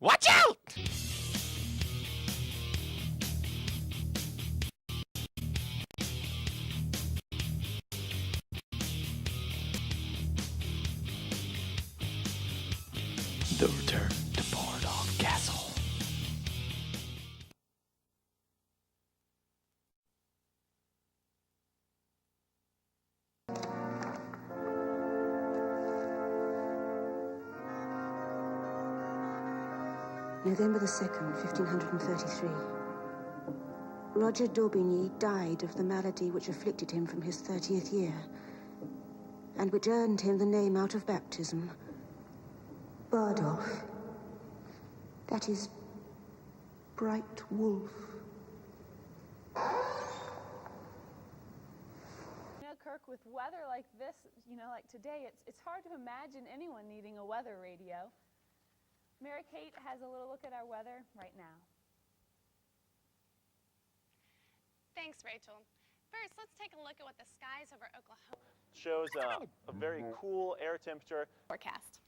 Watch out! The return to Borodov Castle. November the 2nd, 1533. Roger d'Aubigny died of the malady which afflicted him from his 30th year, and which earned him the name out of baptism, Bardolph. That is, Bright Wolf. You know, Kirk, with weather like this, like today, it's hard to imagine anyone needing a weather radio. Mary Kate has a little look at our weather right now. Thanks, Rachel. First, let's take a look at what the skies over Oklahoma shows a very cool air temperature forecast.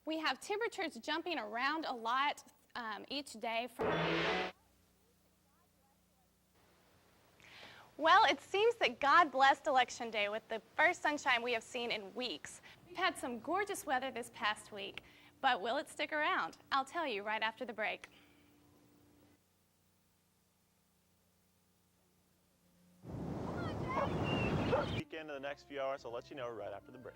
We have temperatures jumping around a lot each day. Well, it seems that God blessed Election Day with the first sunshine we have seen in weeks. We've had some gorgeous weather this past week, but will it stick around? I'll tell you right after the break. Weekend in the next few hours, I'll let you know right after the break.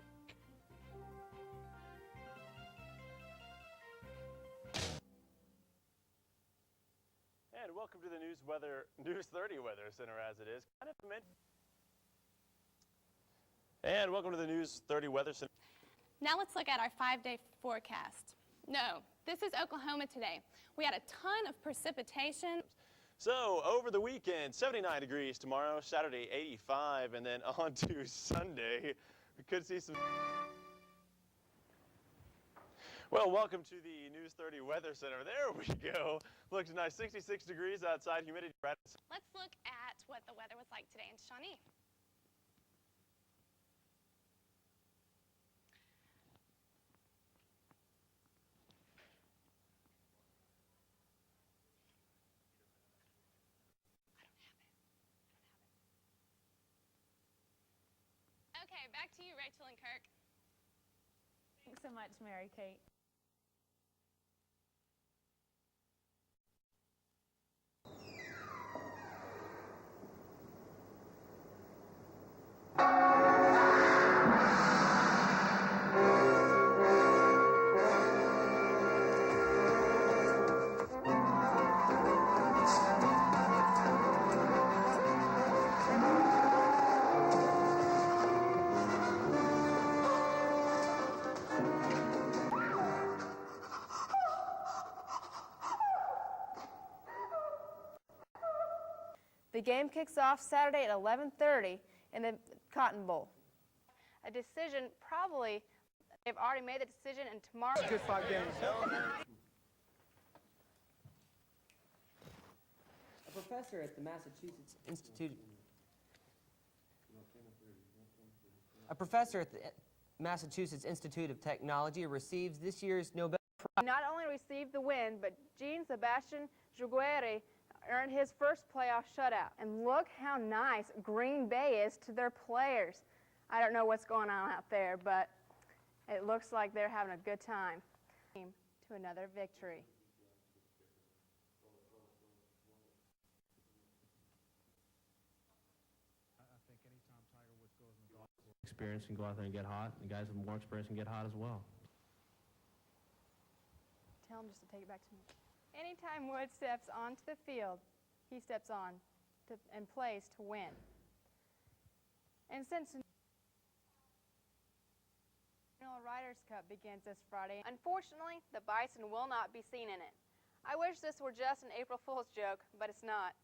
And welcome to the News 30 Weather Center, as it is. And welcome to the News 30 Weather Center. Now let's look at our 5-day forecast. No, this is Oklahoma today. We had a ton of precipitation. So over the weekend, 79 degrees tomorrow, Saturday 85, and then on to Sunday. We could see some... Well, welcome to the News 30 Weather Center. There we go. Looks nice, 66 degrees outside, humidity. Let's look at what the weather was like today in Shawnee. Okay, back to you, Rachel and Kirk. Thanks so much, Mary Kate. The game kicks off Saturday at 11:30 in the Cotton Bowl. A decision, probably, they've already made the decision, and tomorrow... Good 5 games. A professor at the Massachusetts Institute of Technology receives this year's Nobel Prize. Not only received the win, but Jean-Sébastien Jaguar earned his first playoff shutout. And look how nice Green Bay is to their players. I don't know what's going on out there, but it looks like they're having a good time. To another victory. I think anytime Tiger Woods goes in the golf course, experience can go out there and get hot, and guys with more experience can get hot as well. Tell him just to take it back to me. Anytime Woods steps onto the field, he steps on and plays to win. And since the National Riders' Cup begins this Friday, unfortunately, the Bison will not be seen in it. I wish this were just an April Fool's joke, but it's not.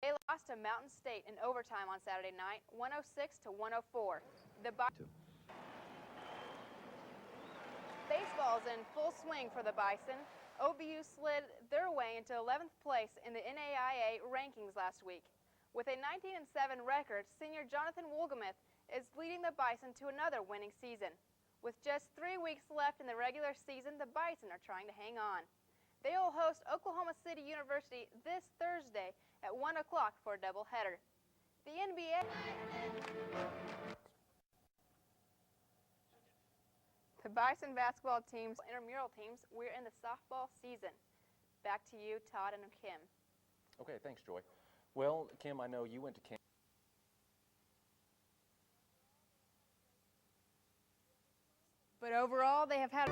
They lost to Mountain State in overtime on Saturday night, 106 to 104. Baseball's in full swing for the Bison. OBU slid their way into 11th place in the NAIA rankings last week. With a 19-7 record, senior Jonathan Wolgamuth is leading the Bison to another winning season. With just 3 weeks left in the regular season, the Bison are trying to hang on. They will host Oklahoma City University this Thursday at 1 o'clock for a doubleheader. The NBA... The Bison basketball team's intramural teams, we're in the softball season. Back to you, Todd and Kim. Okay, thanks, Joy. Well, Kim, I know you went to camp. But overall, they have had...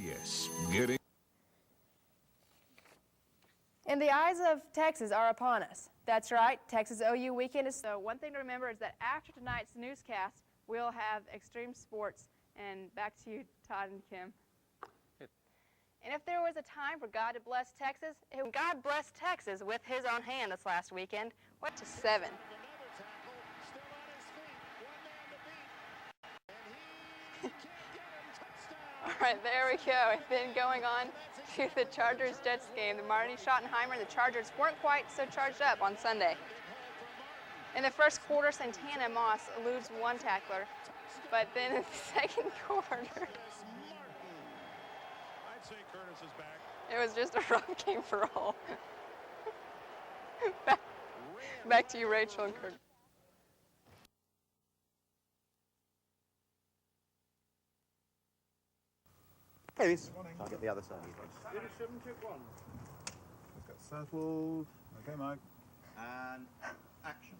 Yes, getting... And the eyes of Texas are upon us. That's right, Texas OU weekend is... So one thing to remember is that after tonight's newscast, we'll have extreme sports. And back to you, Todd and Kim. And if there was a time for God to bless Texas, God blessed Texas with his own hand this last weekend. What to 7. All right, there we go. And then going on to the Chargers-Jets game. The Marty Schottenheimer and the Chargers weren't quite so charged up on Sunday. In the first quarter, Santana Moss eludes one tackler, but then in the second quarter, I'd say Curtis is back. it was just a rough game for all. back to you, Rachel and Kurt. Hey, I'll get the other side. Unit 7, check 1. Let's go Southwold. Okay, Mike. And action.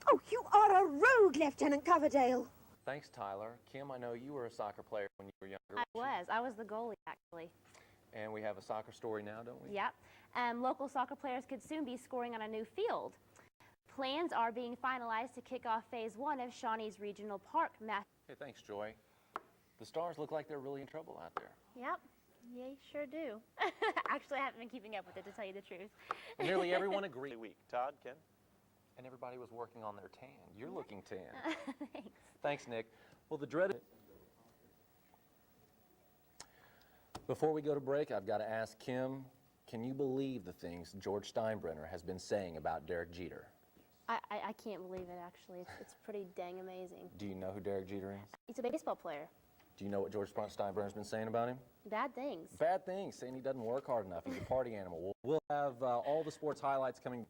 Oh, you are a rogue, Lieutenant Coverdale. Thanks, Tyler. Kim, I know you were a soccer player when you were younger. I was the goalie, actually. And we have a soccer story now, don't we? Yep. Local soccer players could soon be scoring on a new field. Plans are being finalized to kick off Phase 1 of Shawnee's Regional Park. Hey, thanks, Joy. The Stars look like they're really in trouble out there. Yep. Yeah, sure do. Actually, I haven't been keeping up with it, to tell you the truth. Well, nearly everyone agreed. Week. Todd, Ken? And everybody was working on their tan. You're looking tan. Thanks. Thanks, Nick. Well, the dreaded... Before we go to break, I've got to ask Kim, can you believe the things George Steinbrenner has been saying about Derek Jeter? I can't believe it, actually. It's pretty dang amazing. Do you know who Derek Jeter is? He's a baseball player. Do you know what George Steinbrenner's been saying about him? Bad things. Bad things, saying he doesn't work hard enough. He's a party animal. We'll have all the sports highlights coming.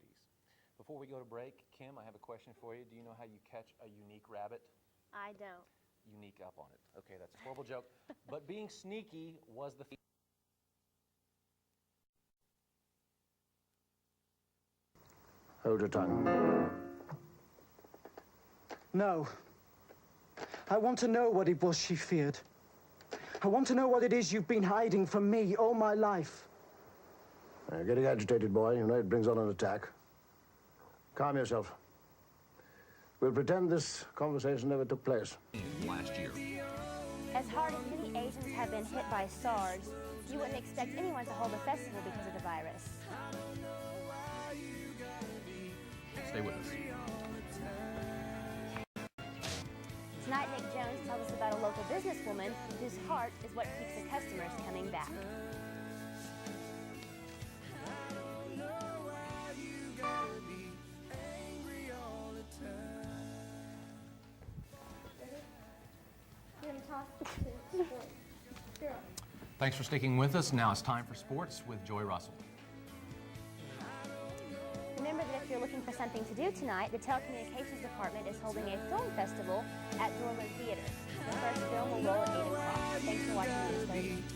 Before we go to break, Kim, I have a question for you. Do you know how you catch a unique rabbit? I don't. Unique up on it. Okay, that's a horrible joke. But being sneaky was the... Hold your tongue. No. I want to know what it was she feared. I want to know what it is you've been hiding from me all my life. You're getting agitated, boy. You know it brings on an attack. Calm yourself. We'll pretend this conversation never took place. Last year. As hard as many Asians have been hit by SARS, you wouldn't expect anyone to hold a festival because of the virus. Stay with us. Tonight, Nick Jones tells us about a local businesswoman whose heart is what keeps the customers coming back. Thanks for sticking with us. Now it's time for sports with Joy Russell. Remember that if you're looking for something to do tonight, the Telecommunications Department is holding a film festival at Dorland Theater. The first film will roll at 8 o'clock. Thanks for watching News 30.